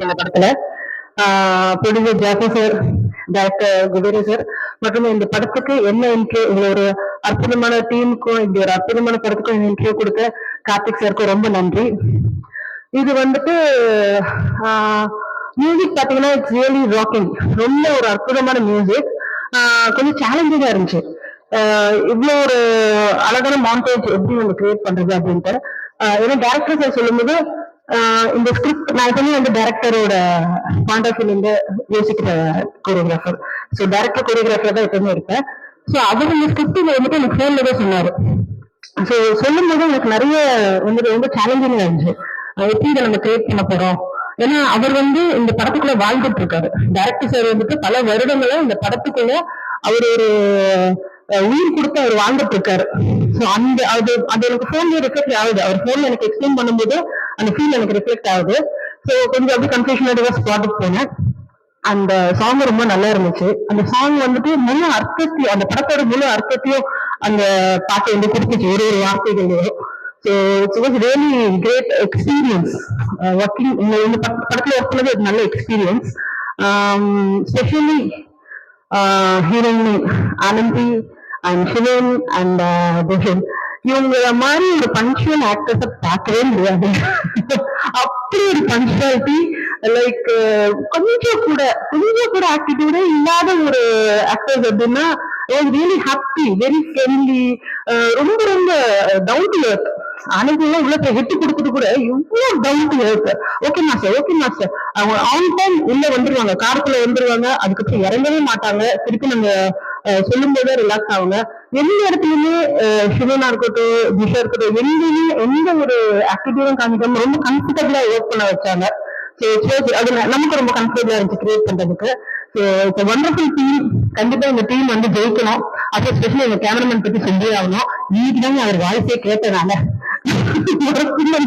இருக்கு இந்த படத்துல. Producer Jafar sir, director Kubera sir மற்றும் இந்த படத்துக்கு என்ன இன்ட்ரோ, இவ்வளவு ஒரு அற்புதமான டீமுக்கும் இப்படி ஒரு அற்புதமான படத்துக்கும் இன்ட்ரோ கொடுத்த கார்த்திக் சாருக்கும் ரொம்ப நன்றி. இது வந்துட்டு மியூசிக் பாத்தீங்கன்னா இட்ஸ் ரியலி ராக்கிங். ரொம்ப ஒரு அற்புதமான மியூசிக். கொஞ்சம் சேலஞ்சிங்கா இருந்துச்சு. இவ்வளவு ஒரு அழகான மாண்டேஜ் எப்படி நம்ம கிரியேட் பண்றது அப்படின்ட்டு. ஏன்னா டேரக்டர் சார் சொல்லும்போது இந்த ஸ்கிரிப்ட் நான் எப்பவுமே வந்து டேரக்டரோட பாயிண்ட் ஆஃப் வியூல இருந்து யோசிக்கிற கோரியோகிராஃபர். ஸோ டேரக்டர் கோரியோகிராஃபர் தான் எப்பவுமே இருப்பேன். ஸோ அவர் இந்த ஸ்கிரிப்ட் வந்துட்டு எனக்கு ஃபோன்ல தான் சொன்னாரு. ஸோ சொல்லும் போது எனக்கு நிறைய வந்துட்டு ரொம்ப சேலஞ்சிங்கா இருந்துச்சு. எப்படி இதை நம்ம கிரியேட் பண்ண போறோம். ஏன்னா அவர் வந்து இந்த படத்துக்குள்ள வாழ்ந்துட்டு இருக்காரு. டைரக்டர் சார் வந்துட்டு பல வருடங்களா இந்த படத்துக்குள்ள அவர் ஒரு உயிர் கொடுத்து அவர் வாழ்ந்துட்டு இருக்காரு. ஸோ அந்த அது அது எனக்கு போன்ல ரிஃப்ளெக்ட் ஆகுது. அவர் போன்ல எனக்கு எக்ஸ்பிளைன் பண்ணும்போது அந்த ஃபீல் எனக்கு ரிஃப்ளெக்ட் ஆகுது. ஸோ கொஞ்சம் அப்படி கன்ஃபியூஷனோட ஸ்பாட்டுக்கு போனேன். அந்த சாங் ரொம்ப நல்லா இருந்துச்சு. அந்த சாங் வந்துட்டு முழு அர்த்தத்தையும், அந்த படத்தோட முழு அர்த்தத்தையும் அந்த பாட்டு வந்து கொடுத்துச்சு ஒரு ஒரு வார்த்தைகளையும். So it's was really great experience working. இந்த படத்துல ஒர்க் பண்ணது ஒரு நல்ல experience. Specially heroine Anandhi and Sivan and Dushan, இவங்க மாதிரி ஒரு பங்க்சுவல் ஆக்டர்ஸ பார்க்கவே முடியாது. அப்படி ஒரு பங்க்சுவாலிட்டி, லைக் கொஞ்சம் கூட ஆட்டிடியூடே இல்லாத ஒரு ஆக்டர்ஸ் அப்படின்னா ரியலி ஹாப்பி, வெரி ஃப்ரெண்ட்லி, ரொம்ப ரொம்ப டவுன் டு எர்த். அன்னைக்கு இவ்வளவு ஹெட்டு கொடுத்துட்டு கூட இவ்வளவு down to earth. Okay master, okay master. அவங்க ஆன் டைம் உள்ள வந்துருவாங்க, காருக்குள்ள வந்துருவாங்க. அதுக்கப்புறம் இறங்கவே மாட்டாங்க. திருப்பி நம்ம சொல்லும் போதே ரிலாக்ஸ் ஆகுங்க. எந்த இடத்துலயுமே சிவனா இருக்கட்டும், திஷா இருக்கட்டும், எங்கேயுமே எந்த ஒரு ஆக்டிவிட்டியும் காமிக்காம ரொம்ப கம்ஃபர்டபுளா ஒர்க் பண்ண வச்சாங்க. அது நமக்கு ரொம்ப கம்ஃபர்டபுளா இருந்துச்சு கிரியேட் பண்றதுக்கு. Wonderful team. கண்டிப்பா இந்த டீம் வந்து ஜெயிக்கணும். அது ஸ்பெஷலி எங்க கேமராமேன் பத்தி சொல்லி ஆகணும். இன்னைக்குதாங்க அவர் வாய்ஸே கேட்டனால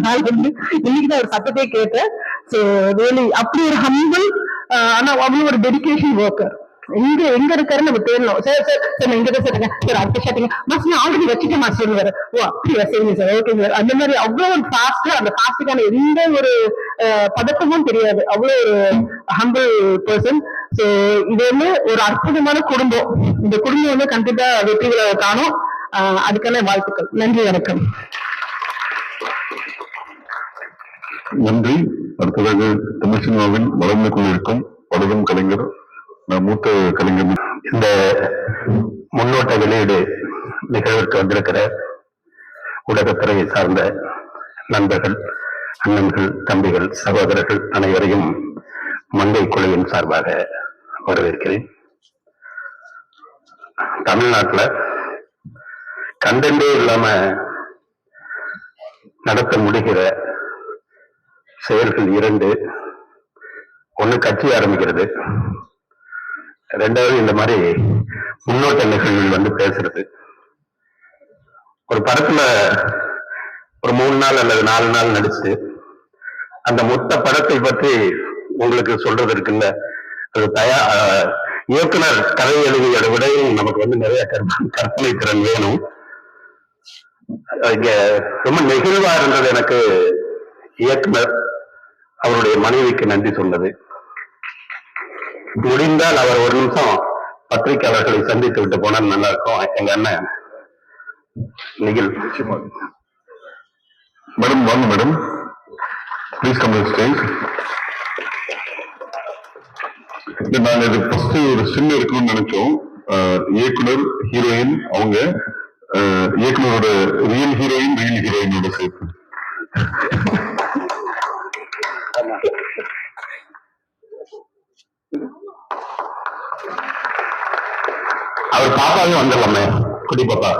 நாள் வந்து இன்னைக்குதான் அவர் சத்தத்தை கேட்டேன். ஸோ ரியலி அப்படி ஒரு ஹம்பிள், ஆனா அவ்வளவு ஒரு டெடிகேஷன் ஒர்க்கர். எங்க இருக்காருன்னு நம்ம தேடணும். சார் சார் சார் நான் இங்கதான் சார் இருக்கேன் சார், அடுத்த ஷாட்டிங்க மாஸ்டர் நான் ஆல்ரெடி வச்சுட்டேன் மாஸ்டர். ஓ அப்படியா, சரிங்க சார், ஓகே சார். அந்த மாதிரி அவ்வளவு ஒரு ஃபாஸ்ட், அந்த ஃபாஸ்ட்டுக்கான எந்த ஒரு பதட்டமும் தெரியாது. அவ்வளவு ஒரு ஹம்பிள் பர்சன். ஸோ இது வந்து ஒரு அற்புதமான குடும்பம். இந்த குடும்பம் வந்து கண்டிப்பா வெற்றிகளை காணும். அதுக்கான வாழ்த்துக்கள். நன்றி, வணக்கம். நன்றி. அடுத்ததாக தமிழ் சினிமாவில் வளர்ந்து கொண்டிருக்கும் பலரும் கலைஞர், மூத்த கலைஞர். இந்த முன்னோட்ட வெளியீடு நிகழ்விற்கு வந்திருக்கிற ஊடகத்துறையை சார்ந்த நண்பர்கள், அண்ணன்கள், தம்பிகள், சகோதரர்கள் அனைவரையும் மங்கை குழுவின் சார்பாக வரவேற்கிறேன். தமிழ்நாட்டுல கண்டென்டே இல்லாம நடத்த முடிகிற செயல்கள் இரண்டு. ஒண்ணு கட்சி ஆரம்பிக்கிறது, ரெண்டாவது இந்த மாதிரி முன்னோட்ட நிகழ்வுகள் வந்து பேசுறது. ஒரு படத்துல ஒரு 3 நாள் அல்லது 4 நாள் நடிச்சு அந்த மொத்த படத்தை பற்றி உங்களுக்கு சொல்றது இருக்குல்ல, அது இயக்குனர் கதை எழுதியோட விடையும் நமக்கு வந்து நிறைய கற்பனை திறன் வேணும். இங்க ரொம்ப நெகிழ்வா இருந்தது எனக்கு இயக்குனர் அவருடைய மனைவிக்கு நன்றி சொன்னது. முடிந்தால் அவர் ஒரு நிமிஷம் பத்திரிகையாளர்களை சந்தித்து விட்டு போனால் நல்லா இருக்கும். எங்க அண்ணன் நிகில். மேடம் வாங்க madam, please come on stage. நாங்க இது ஃபர்ஸ்ட் ஒரு சின்ன இருக்கணும்னு நினைச்சோம். இயக்குனர், ஹீரோயின், அவங்க இயக்குனரோட ரியல் ஹீரோயினோட சேர்த்து அவர் பாப்பாவே வந்துடலாமே, குடி பாப்பா.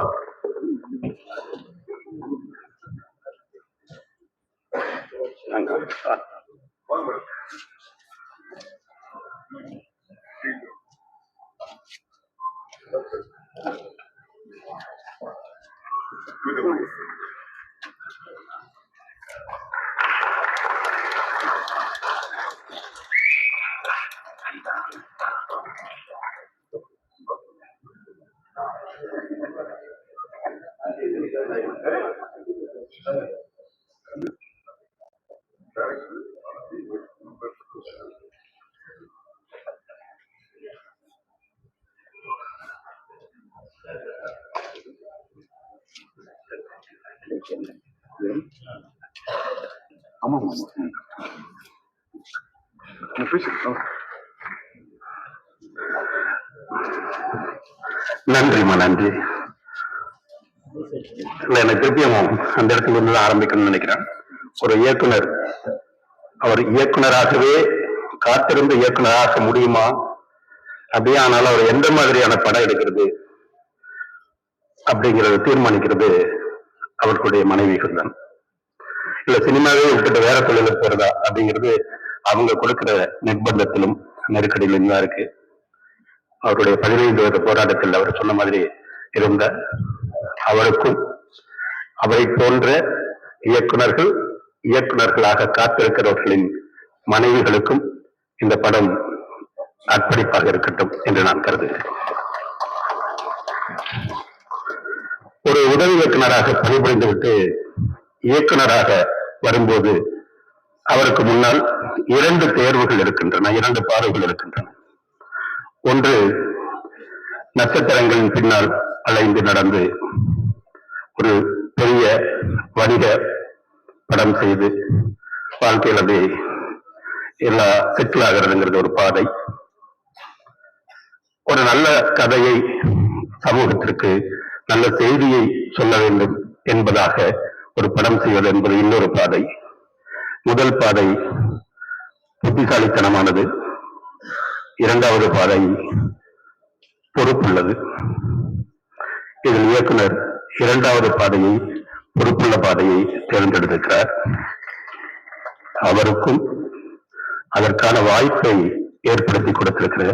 ஆமா ஆமா. நன்றிம்மா, நன்றி. இல்ல, எனக்கு திருப்பியும் அந்த இடத்துல இருந்து ஆரம்பிக்கணும்னு நினைக்கிறேன். ஒரு இயக்குனர், அவர் இயக்குனராகவே காத்திருந்து இயக்குனராக முடியுமா, அப்படியே ஆனாலும் அவர் எந்த மாதிரியான படம் எடுக்கிறது அப்படிங்கறத தீர்மானிக்கிறது அவர்களுடைய மனைவிகள் தான். இல்ல சினிமாவே விட்டுட்டு வேற தொழிலுக்கு போறதா அப்படிங்கிறது அவங்க கொடுக்கிற நிர்பந்தத்திலும் நெருக்கடியிலும் தான் இருக்கு. அவருடைய 15 வருட போராட்டத்தில் அவர் சொன்ன மாதிரி இருந்த அவருக்கும் அவரை போன்ற இயக்குனர்களாக காத்திருக்கிறவர்களின் மனைவிகளுக்கும் இந்த படம் அர்ப்பணிப்பாக இருக்கட்டும் என்று நான் கருதுகிறேன். ஒரு உதவி இயக்குனராக பணிபுரிந்துவிட்டு இயக்குனராக வரும்போது அவருக்கு முன்னால் 2 தேர்வுகள் இருக்கின்றன, 2 பாதைகள் இருக்கின்றன. ஒன்று, நட்சத்திரங்களின் பின்னால் அலைந்து நடந்து ஒரு பெரிய வணிக படம் செய்து வாழ்க்கையில் அது எல்லா செட்டில் ஆகிறதுங்கிறது ஒரு பாதை. ஒரு நல்ல கதையை, சமூகத்திற்கு நல்ல செய்தியை சொல்ல வேண்டும் என்பதாக ஒரு படம் செய்வது என்பது இன்னொரு பாதை. முதல் பாதை புத்திசாலித்தனமானது, இரண்டாவது பாதை பொறுப்புள்ளது. இதில் இயக்குனர் இரண்டாவது பாதையை, பொறுப்புள்ள பாதையை தேர்ந்தெடுத்திருக்கிறார். அவருக்கும் அதற்கான வாய்ப்பை ஏற்படுத்தி கொடுத்திருக்கிற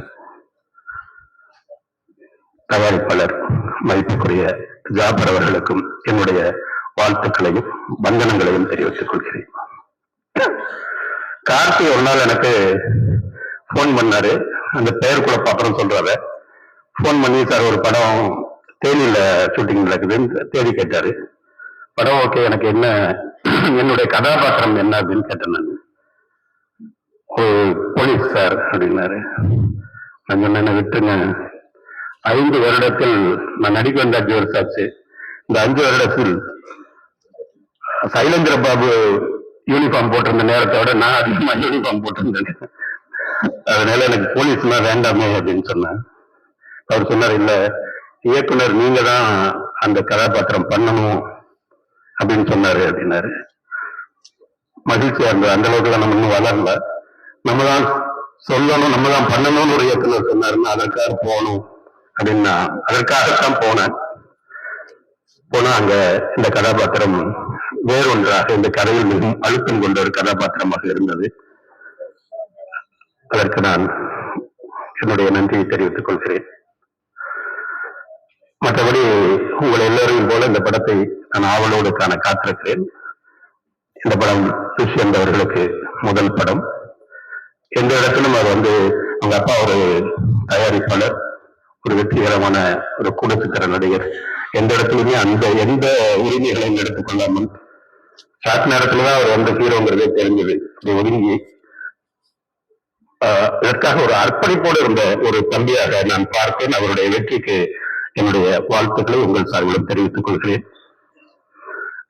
தயாரிப்பாளர் மதிப்புக்குரிய ஜாபர் அவர்களுக்கும் என்னுடைய வாழ்த்துக்களையும் வந்தனங்களையும் தெரிவித்துக் கொள்கிறேன். கார்த்தி ஒரு நாள் எனக்கு போன் பண்ணாரு, அந்த பெயர் குழப்ப அப்புறம் சொல்றாரு. போன் பண்ணி, சார் ஒரு படம் தேனியில ஷூட்டிங் நடக்குதுன்னு தேடி கேட்டாரு. படம் ஓகே, எனக்கு என்ன, என்னுடைய கதாபாத்திரம் என்ன அப்படின்னு கேட்டேன். நான் ஒரு போலீஸ் சார் அப்படின்னாரு. நான் சொன்ன, என்ன விட்டுருங்க, 5 வருடத்தில் நான் நடிக்க வந்த 5 வருஷம் ஆச்சு. இந்த 5 வருடத்தில் சைலேந்திர பாபு யூனிஃபார்ம் போட்டிருந்த நேரத்தோட நான் அதிகமா யூனிஃபார்ம் போட்டிருந்தேன். அதனால எனக்கு போலீஸ்னா வேண்டாமே அப்படின்னு சொன்னேன். அவர் சொன்னார், இல்ல இயக்குனர் நீங்க தான் அந்த கதாபாத்திரம் பண்ணணும் அப்படின்னு சொன்னாரு அப்படின்னாரு. மகிழ்ச்சியா இருந்தது. அந்த அளவுக்கு நம்ம இன்னும் வளரல. நம்ம தான் சொல்லணும், நம்ம தான் பண்ணணும்னு ஒரு இயக்குனர் சொன்னாருன்னா அதற்காக போகணும் அப்படின்னா அதற்காகத்தான் போனேன். போனா அங்க இந்த கதாபாத்திரம் வேறொன்றாக, இந்த கதையில் மிகவும் அழுத்தம் கொண்ட ஒரு கதாபாத்திரமாக இருந்தது. அதற்கு நான் என்னுடைய நன்றியை தெரிவித்துக் கொள்கிறேன். மற்றபடி உங்கள் எல்லோரையும் போல இந்த படத்தை நான் ஆவலோடு காண காத்திருக்கிறேன். இந்த படம் துஷ்யந்த் அவர்களுக்கு முதல் படம். எந்த இடத்திலும் அவர் அவங்க அப்பா ஒரு தயாரிப்பாளர், ஒரு வெற்றிகரமான ஒரு கூடத்துக்கிற நடிகர். எந்த இடத்துலயுமே எந்த உரிமைகளையும் எடுத்துக்கொள்ளாமல் ஷார்ட் நேரத்துலதான் அவர் ஹீரோங்கிறதே தெரிஞ்சது. ஒதுங்கி இதற்காக ஒரு அர்ப்பணிப்போடு இருந்த ஒரு தம்பியாக நான் பார்த்தேன். அவருடைய வெற்றிக்கு என்னுடைய வாழ்த்துக்களை உங்கள் சார்பிலும் தெரிவித்துக் கொள்கிறேன்.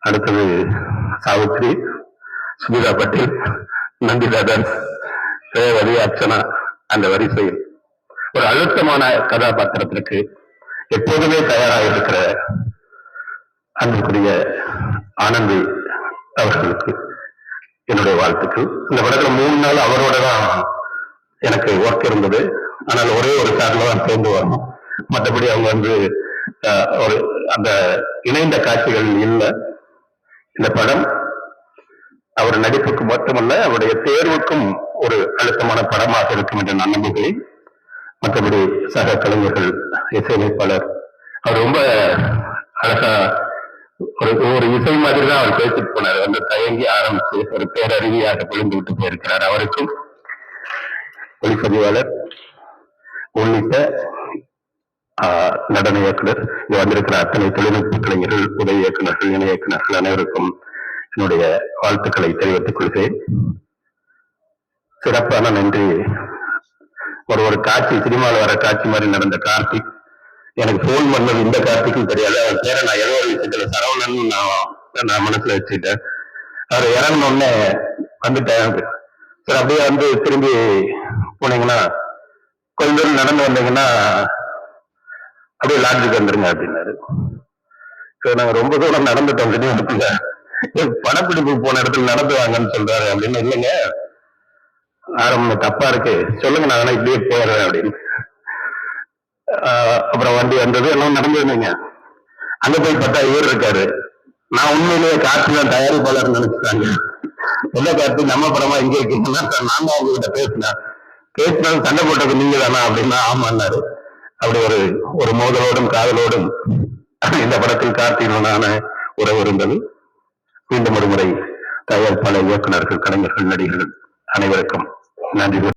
அடுத்தது சாவித்ரி, சுமிதா பட்டேல், நந்திதாதன், ரேவதி, அர்ச்சனா, அந்த வரிசையில் ஒரு அழுத்தமான கதாபாத்திரத்திற்கு எப்போதுமே தயாராக இருக்கிற அன்புக்குரிய ஆனந்தி அவர்களுக்கு என்னுடைய வாழ்த்துக்கள். இந்த படத்துல 3 நாள் அவரோட தான் எனக்கு ஒர்க் இருந்தது. ஆனால் ஒரே ஒரு சார்ல தான் சேர்ந்து வரணும். மற்றபடி அவங்க ஒரு அந்த இணைந்த காட்சிகள் இல்லை. இந்த படம் அவர் நடிப்புக்கு மட்டுமல்ல, அவருடைய தேர்வுக்கும் ஒரு அழுத்தமான படமாக இருக்கும் என்று நான் நம்புகிறேன். மற்றபடி சக கலைஞர்கள், இசையமைப்பாளர் அவர் ரொம்ப அழகா ஒரு இசை மாதிரி தான் அவர் பேசிட்டு போனார். தயங்கி ஆரம்பிச்சு ஒரு பேரறிவியாக பொழிந்து விட்டு போயிருக்கிறார். அவருக்கும் ஒளிப்பதிவாளர் உள்ளிட்ட நடன இயக்குனர், இங்க வந்திருக்கிற அத்தனை தொழில்நுட்ப கலைஞர்கள், உதவி இயக்குநர்கள், இணை இயக்குநர்கள் அனைவருக்கும் என்னுடைய வாழ்த்துக்களை தெரிவித்துக் கொள்கிறேன். சிறப்பான நன்றி. ஒரு காட்சி, சினிமாவில் வர காட்சி மாதிரி நடந்த கார்த்திக் எனக்கு போன் பண்ணது இந்த கார்த்திக்கும் தெரியாது. அவர் பேரை நான் ஏதோ ஒரு விஷயத்துல சரவணன் நான் மனசுல வச்சுட்டேன். அவர் இறங்கின உடனே வந்துட்டேன் சார், அப்படியே வந்து திரும்பி போனீங்கன்னா கொஞ்ச தூரம் நடந்து வந்தீங்கன்னா அப்படியே லாட்ஜுக்கு வந்துருங்க அப்படின்னாரு. சார், நாங்க ரொம்ப தூரம் நடந்துட்டோம் திடீர்னு படப்பிடிப்பு போன இடத்துல நடந்து வாங்கன்னு சொல்றாரு அப்படின்னு. இல்லைங்க, ஆரம்பம் தப்பா இருக்கு, சொல்லுங்க, நான் வேணா இப்படியே போயிடுறேன் அப்படின்னு. அப்புறம் வண்டி வந்தது, எல்லாம் நடந்து வந்தீங்க. அங்க போய் பார்த்தா இவர் இருக்காரு. நான் உண்மையிலேயே கார்த்திக் தயாரிப்பாளர் நினைச்சுட்டாங்க. என்ன கார்த்திக், நம்ம படமா இங்க இருக்கீங்கன்னா, நான் தான் உங்ககிட்ட பேசினாலும் சண்டை போட்டது நீங்க தானா அப்படின்னா ஆமான்னாரு. அப்படி ஒரு மோதலோடும் காதலோடும் இந்த படத்தில் கார்த்திகனான உறவு இருந்தது. மீண்டும் ஒரு முறை தயாரிப்பாளர், இயக்குநர்கள், கலைஞர்கள், நடிகர்கள் அனைவருக்கும் நன்றி.